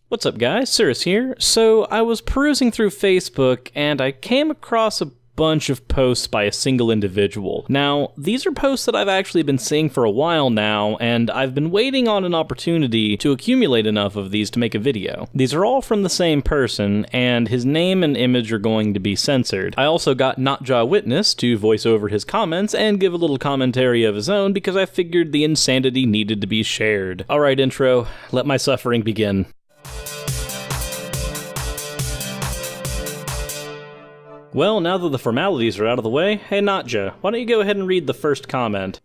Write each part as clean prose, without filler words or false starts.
What's up guys, Suris here. So I was perusing through Facebook and I came across a bunch of posts by a single individual. Now, these are posts that I've actually been seeing for a while now, and I've been waiting on an opportunity to accumulate enough of these to make a video. These are all from the same person, and his name and image are going to be censored. I also got NotJah Witness to voice over his comments and give a little commentary of his own because I figured the insanity needed to be shared. Alright intro, let my suffering begin. Well, now that the formalities are out of the way, hey NotJah, why don't you go ahead and read the first comment?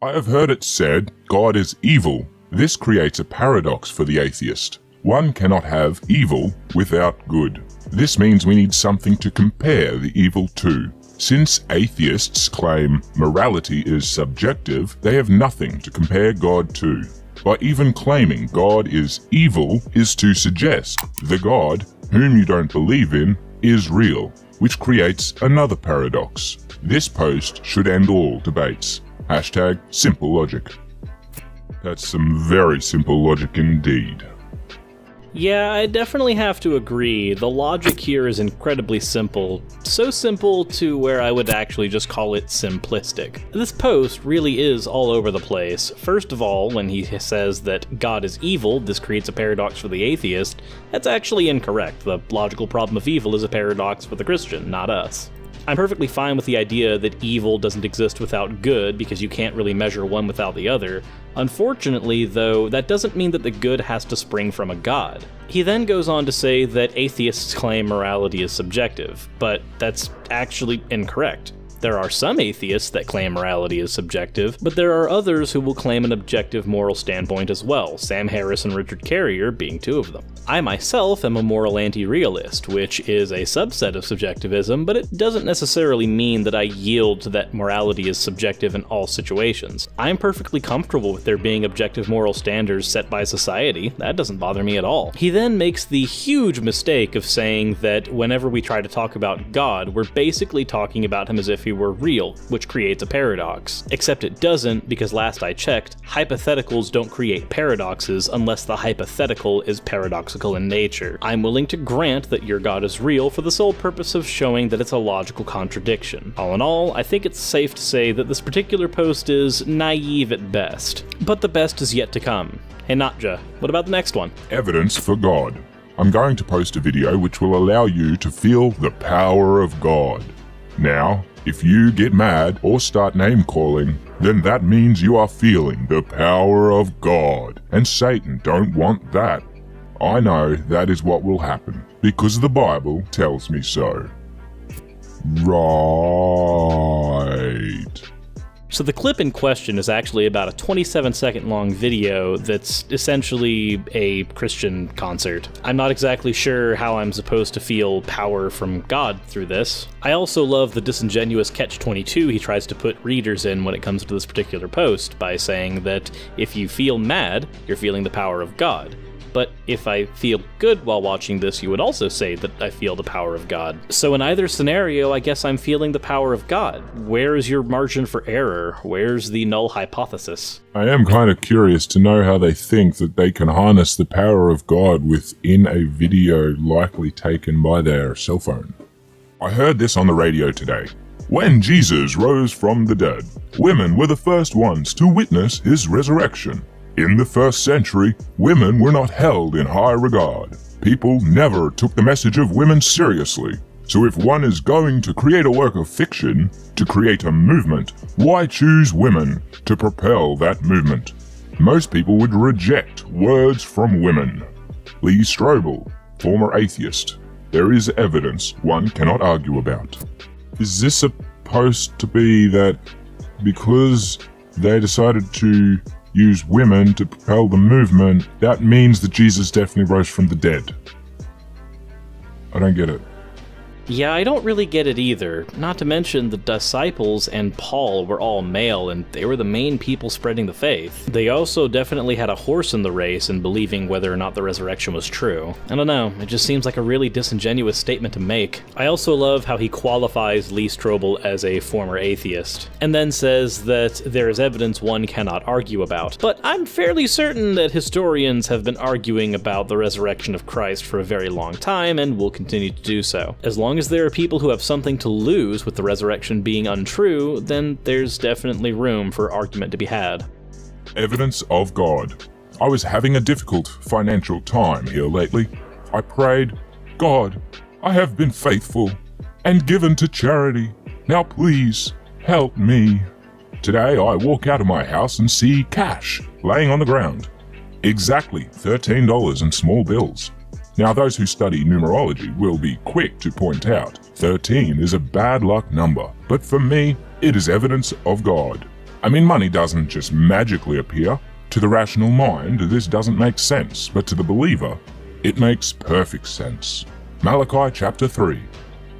I have heard it said, God is evil. This creates a paradox for the atheist. One cannot have evil without good. This means we need something to compare the evil to. Since atheists claim morality is subjective, they have nothing to compare God to. By even claiming God is evil is to suggest the God, whom you don't believe in, is real, which creates another paradox. This post should end all debates. Hashtag simple logic. That's some very simple logic indeed. Yeah, I definitely have to agree. The logic here is incredibly simple. So simple to where I would actually just call it simplistic. This post really is all over the place. First of all, when he says that God is evil, this creates a paradox for the atheist, that's actually incorrect. The logical problem of evil is a paradox for the Christian, not us. I'm perfectly fine with the idea that evil doesn't exist without good because you can't really measure one without the other. Unfortunately, though, that doesn't mean that the good has to spring from a god. He then goes on to say that atheists claim morality is subjective, but that's actually incorrect. There are some atheists that claim morality is subjective, but there are others who will claim an objective moral standpoint as well, Sam Harris and Richard Carrier being two of them. I myself am a moral anti-realist, which is a subset of subjectivism, but it doesn't necessarily mean that I yield to that morality is subjective in all situations. I'm perfectly comfortable with there being objective moral standards set by society. That doesn't bother me at all. He then makes the huge mistake of saying that whenever we try to talk about God, we're basically talking about him as if he were real, which creates a paradox. Except it doesn't, because last I checked, hypotheticals don't create paradoxes unless the hypothetical is paradoxical in nature. I'm willing to grant that your God is real for the sole purpose of showing that it's a logical contradiction. All in all, I think it's safe to say that this particular post is naive at best. But the best is yet to come. Hey NotJah, what about the next one? Evidence for God. I'm going to post a video which will allow you to feel the power of God. Now, if you get mad or start name-calling, then that means you are feeling the power of God, and Satan don't want that. I know that is what will happen, because the Bible tells me so. Right. So the clip in question is actually about a 27-second long video that's essentially a Christian concert. I'm not exactly sure how I'm supposed to feel power from God through this. I also love the disingenuous catch-22 he tries to put readers in when it comes to this particular post by saying that if you feel mad, you're feeling the power of God. But if I feel good while watching this, you would also say that I feel the power of God. So in either scenario, I guess I'm feeling the power of God. Where is your margin for error? Where's the null hypothesis? I am kind of curious to know how they think that they can harness the power of God within a video likely taken by their cell phone. I heard this on the radio today. When Jesus rose from the dead, women were the first ones to witness his resurrection. In the first century, women were not held in high regard. People never took the message of women seriously. So if one is going to create a work of fiction, to create a movement, why choose women to propel that movement? Most people would reject words from women. Lee Strobel, former atheist. There is evidence one cannot argue about. Is this supposed to be that because they decided to use women to propel the movement, that means that Jesus definitely rose from the dead? I don't get it. Yeah, I don't really get it either. Not to mention the disciples and Paul were all male, and they were the main people spreading the faith. They also definitely had a horse in the race in believing whether or not the resurrection was true. I don't know, it just seems like a really disingenuous statement to make. I also love how he qualifies Lee Strobel as a former atheist, and then says that there is evidence one cannot argue about. But I'm fairly certain that historians have been arguing about the resurrection of Christ for a very long time, and will continue to do so. As long as there are people who have something to lose with the resurrection being untrue, then there's definitely room for argument to be had. Evidence of God. I was having a difficult financial time here lately. I prayed, God, I have been faithful and given to charity. Now please help me. Today I walk out of my house and see cash laying on the ground. Exactly $13 in small bills. Now those who study numerology will be quick to point out 13 is a bad luck number, but for me, it is evidence of God. I mean, money doesn't just magically appear. To the rational mind, this doesn't make sense, but to the believer, it makes perfect sense. Malachi chapter 3.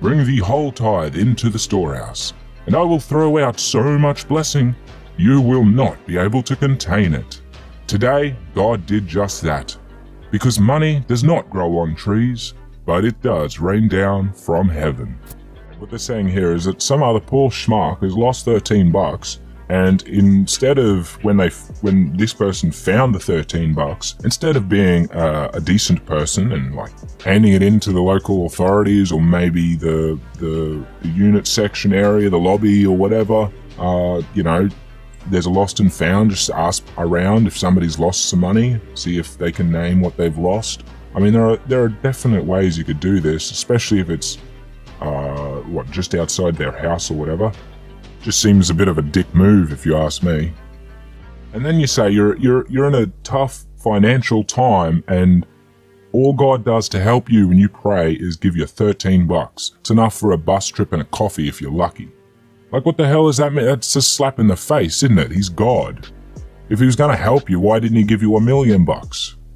Bring the whole tithe into the storehouse, and I will throw out so much blessing, you will not be able to contain it. Today, God did just that. Because money does not grow on trees, but it does rain down from heaven. What they're saying here is that some other poor schmuck has lost $13, and instead of when this person found the $13, instead of being a decent person and like handing it in to the local authorities or maybe the unit section area, the lobby or whatever, there's a lost and found, just ask around if somebody's lost some money, see if they can name what they've lost. I mean, there are definite ways you could do this, especially if it's, just outside their house or whatever. Just seems a bit of a dick move if you ask me. And then you say you're in a tough financial time and all God does to help you when you pray is give you $13. It's enough for a bus trip and a coffee if you're lucky. Like, what the hell does that mean? That's a slap in the face, isn't it? He's God. If he was going to help you, why didn't he give you $1 million?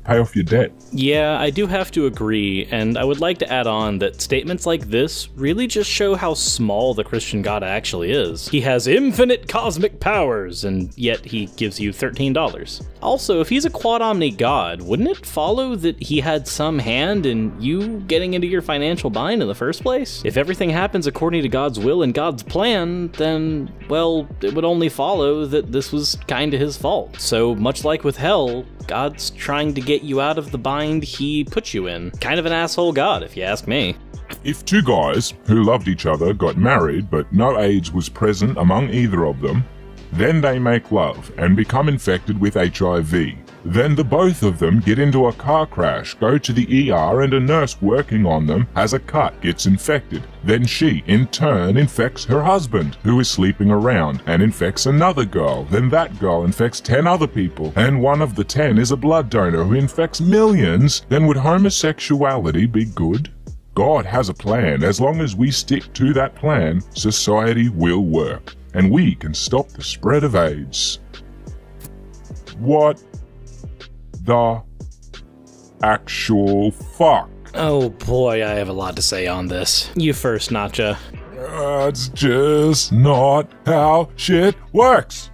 Pay off your debt. Yeah, I do have to agree, and I would like to add on that statements like this really just show how small the Christian God actually is. He has infinite cosmic powers, and yet he gives you $13. Also, if he's a quad-omni God, wouldn't it follow that he had some hand in you getting into your financial bind in the first place? If everything happens according to God's will and God's plan, then, well, it would only follow that this was kinda his fault. So, much like with hell, God's trying to get you out of the bind he put you in. Kind of an asshole God, if you ask me. If two guys who loved each other got married but no AIDS was present among either of them, then they make love and become infected with HIV. Then the both of them get into a car crash, go to the ER, and a nurse working on them has a cut, gets infected. Then she, in turn, infects her husband, who is sleeping around, and infects another girl. Then that girl infects 10 other people, and one of the 10 is a blood donor who infects millions. Then would homosexuality be good? God has a plan. As long as we stick to that plan, society will work, and we can stop the spread of AIDS. What the actual fuck? Oh boy, I have a lot to say on this. You first, NotJah. That's just not how shit works.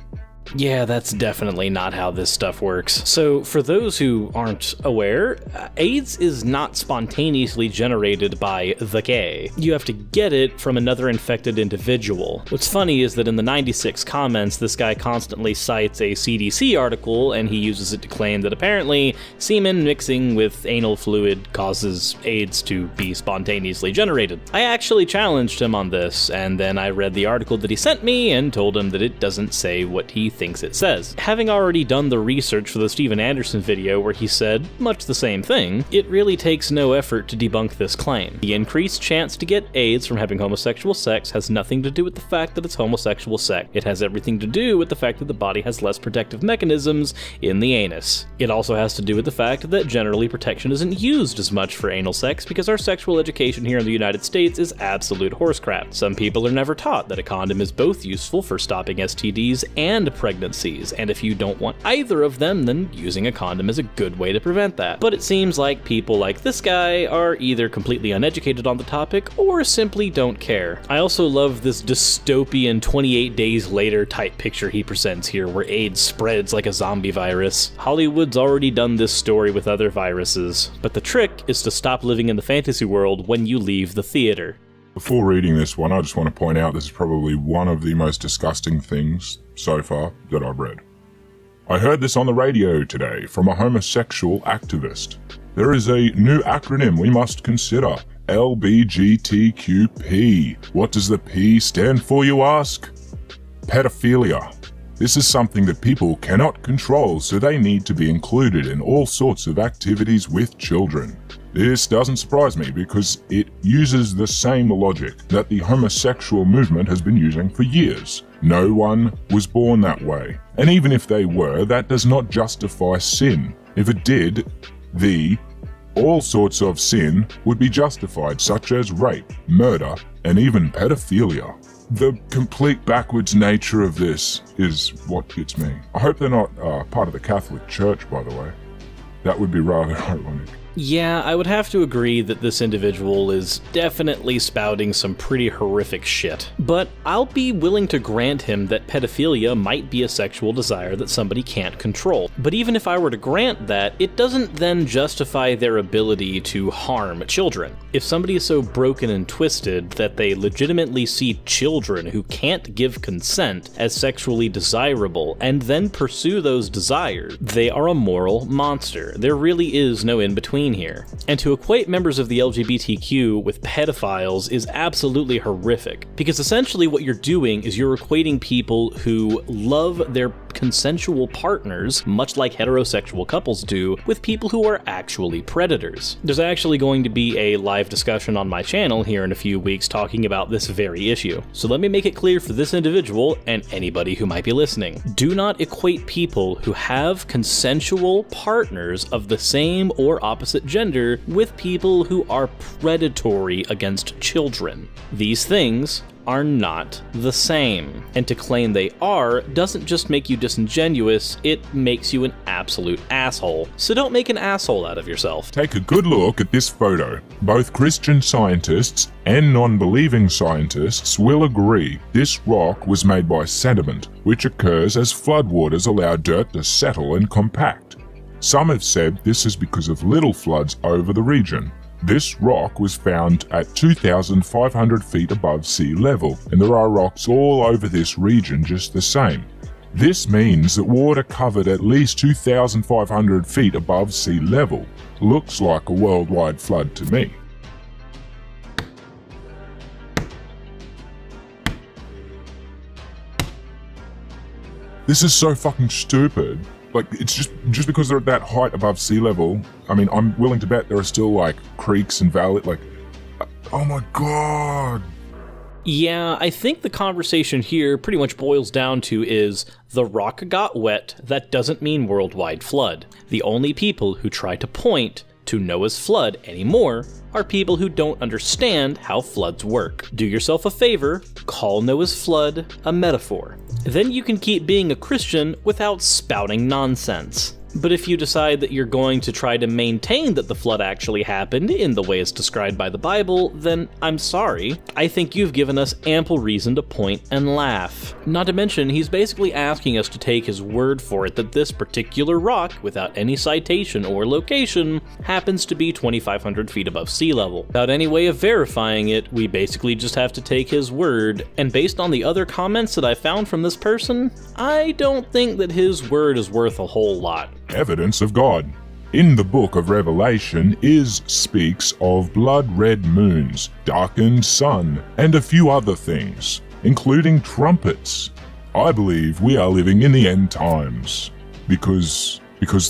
Yeah, that's definitely not how this stuff works. So, for those who aren't aware, AIDS is not spontaneously generated by the gay. You have to get it from another infected individual. What's funny is that in the 96 comments, this guy constantly cites a CDC article, and he uses it to claim that apparently semen mixing with anal fluid causes AIDS to be spontaneously generated. I actually challenged him on this, and then I read the article that he sent me and told him that it doesn't say what he thinks it says. Having already done the research for the Steven Anderson video where he said much the same thing, it really takes no effort to debunk this claim. The increased chance to get AIDS from having homosexual sex has nothing to do with the fact that it's homosexual sex. It has everything to do with the fact that the body has less protective mechanisms in the anus. It also has to do with the fact that generally protection isn't used as much for anal sex because our sexual education here in the United States is absolute horse crap. Some people are never taught that a condom is both useful for stopping STDs and pregnancies, and if you don't want either of them, then using a condom is a good way to prevent that. But it seems like people like this guy are either completely uneducated on the topic or simply don't care. I also love this dystopian 28 days later type picture he presents here, where AIDS spreads like a zombie virus. Hollywood's already done this story with other viruses, but the trick is to stop living in the fantasy world when you leave the theater. Before reading this one, I just want to point out this is probably one of the most disgusting things so far that I've read. I heard this on the radio today from a homosexual activist. There is a new acronym we must consider. LGBTQP. What does the P stand for, you ask? Pedophilia. This is something that people cannot control, so they need to be included in all sorts of activities with children. This doesn't surprise me because it uses the same logic that the homosexual movement has been using for years. No one was born that way. And even if they were, that does not justify sin. If it did, all sorts of sin would be justified, such as rape, murder, and even pedophilia. The complete backwards nature of this is what gets me. I hope they're not part of the Catholic Church, by the way. That would be rather ironic. Yeah, I would have to agree that this individual is definitely spouting some pretty horrific shit. But I'll be willing to grant him that pedophilia might be a sexual desire that somebody can't control. But even if I were to grant that, it doesn't then justify their ability to harm children. If somebody is so broken and twisted that they legitimately see children who can't give consent as sexually desirable and then pursue those desires, they are a moral monster. There really is no in-between here. And to equate members of the LGBTQ with pedophiles is absolutely horrific, because essentially what you're doing is you're equating people who love their consensual partners, much like heterosexual couples do, with people who are actually predators. There's actually going to be a live discussion on my channel here in a few weeks talking about this very issue. So let me make it clear for this individual and anybody who might be listening. Do not equate people who have consensual partners of the same or opposite gender with people who are predatory against children. These things are not the same. And to claim they are doesn't just make you disingenuous, it makes you an absolute asshole. So don't make an asshole out of yourself. Take a good look at this photo. Both Christian scientists and non-believing scientists will agree this rock was made by sediment, which occurs as floodwaters allow dirt to settle and compact. Some have said this is because of little floods over the region. This rock was found at 2,500 feet above sea level, and there are rocks all over this region just the same. This means that water covered at least 2,500 feet above sea level. Looks like a worldwide flood to me. This is so fucking stupid. Like, it's just because they're at that height above sea level. I mean, I'm willing to bet there are still, like, creeks and valleys, like, oh my god. Yeah, I think the conversation here pretty much boils down to is the rock got wet, that doesn't mean worldwide flood. The only people who try to point to Noah's flood anymore are people who don't understand how floods work. Do yourself a favor, call Noah's flood a metaphor. Then you can keep being a Christian without spouting nonsense. But if you decide that you're going to try to maintain that the flood actually happened in the way it's described by the Bible, then I'm sorry. I think you've given us ample reason to point and laugh. Not to mention, he's basically asking us to take his word for it that this particular rock, without any citation or location, happens to be 2,500 feet above sea level. Without any way of verifying it, we basically just have to take his word, and based on the other comments that I found from this person, I don't think that his word is worth a whole lot. Evidence of God. In the book of Revelation, speaks of blood-red moons, darkened sun, and a few other things, including trumpets. I believe we are living in the end times. Because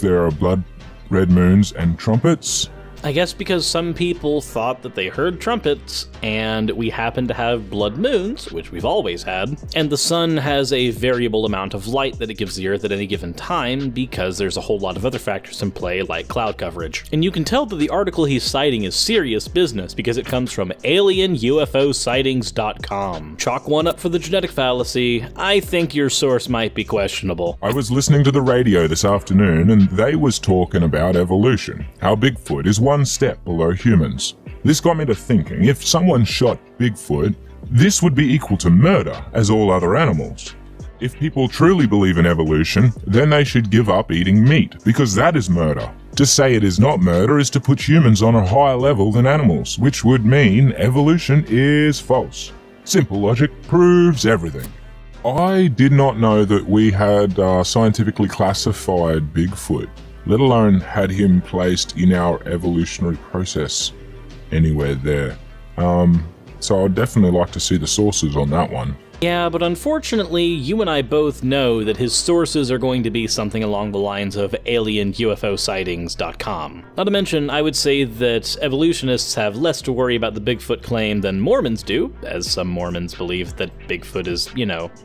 there are blood-red moons and trumpets? I guess because some people thought that they heard trumpets, and we happen to have blood moons, which we've always had, and the sun has a variable amount of light that it gives the Earth at any given time because there's a whole lot of other factors in play, like cloud coverage. And you can tell that the article he's citing is serious business because it comes from alienUFOsightings.com. Chalk one up for the genetic fallacy. I think your source might be questionable. I was listening to the radio this afternoon and they was talking about evolution, how Bigfoot is one step below humans. This got me to thinking, if someone shot Bigfoot, this would be equal to murder as all other animals. If people truly believe in evolution, then they should give up eating meat, because that is murder. To say it is not murder is to put humans on a higher level than animals, which would mean evolution is false. Simple logic proves everything. I did not know that we had scientifically classified Bigfoot, let alone had him placed in our evolutionary process anywhere there. So I'd definitely like to see the sources on that one. Yeah, but unfortunately, you and I both know that his sources are going to be something along the lines of alienUFOsightings.com. Not to mention, I would say that evolutionists have less to worry about the Bigfoot claim than Mormons do, as some Mormons believe that Bigfoot is,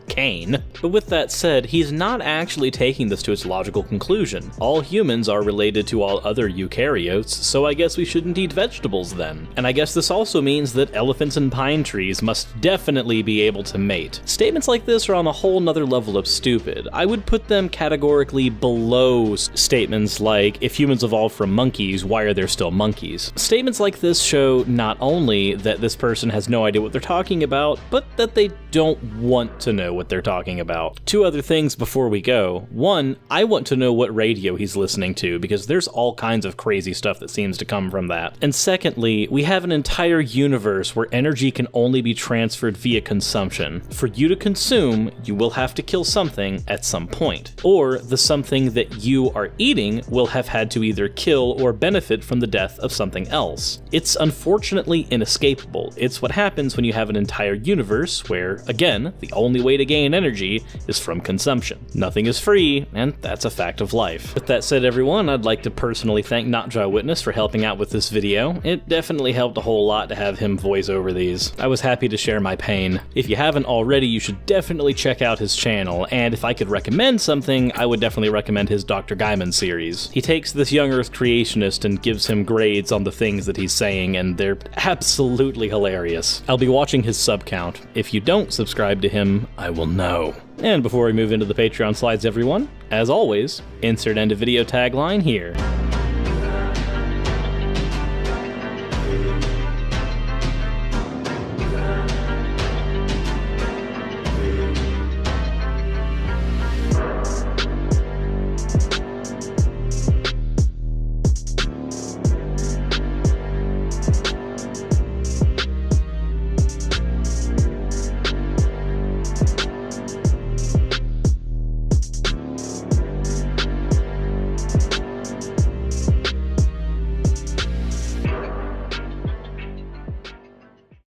Cain. But with that said, he's not actually taking this to its logical conclusion. All humans are related to all other eukaryotes, so I guess we shouldn't eat vegetables then. And I guess this also means that elephants and pine trees must definitely be able to mate. Statements like this are on a whole nother level of stupid. I would put them categorically below statements like, if humans evolved from monkeys, why are there still monkeys? Statements like this show not only that this person has no idea what they're talking about, but that they don't want to know what they're talking about. Two other things before we go. One, I want to know what radio he's listening to, because there's all kinds of crazy stuff that seems to come from that. And secondly, we have an entire universe where energy can only be transferred via consumption. For you to consume, you will have to kill something at some point. Or the something that you are eating will have had to either kill or benefit from the death of something else. It's unfortunately inescapable. It's what happens when you have an entire universe where, again, the only way to gain energy is from consumption. Nothing is free, and that's a fact of life. With that said, everyone, I'd like to personally thank NotJah Witness for helping out with this video. It definitely helped a whole lot to have him voice over these. I was happy to share my pain. If you haven't already, you should definitely check out his channel, and if I could recommend something, I would definitely recommend his Dr. Gaiman series. He takes this young Earth creationist and gives him grades on the things that he's saying, and they're absolutely hilarious. I'll be watching his sub count. If you don't subscribe to him, I will know. And before we move into the Patreon slides, everyone, as always, insert end of video tagline here.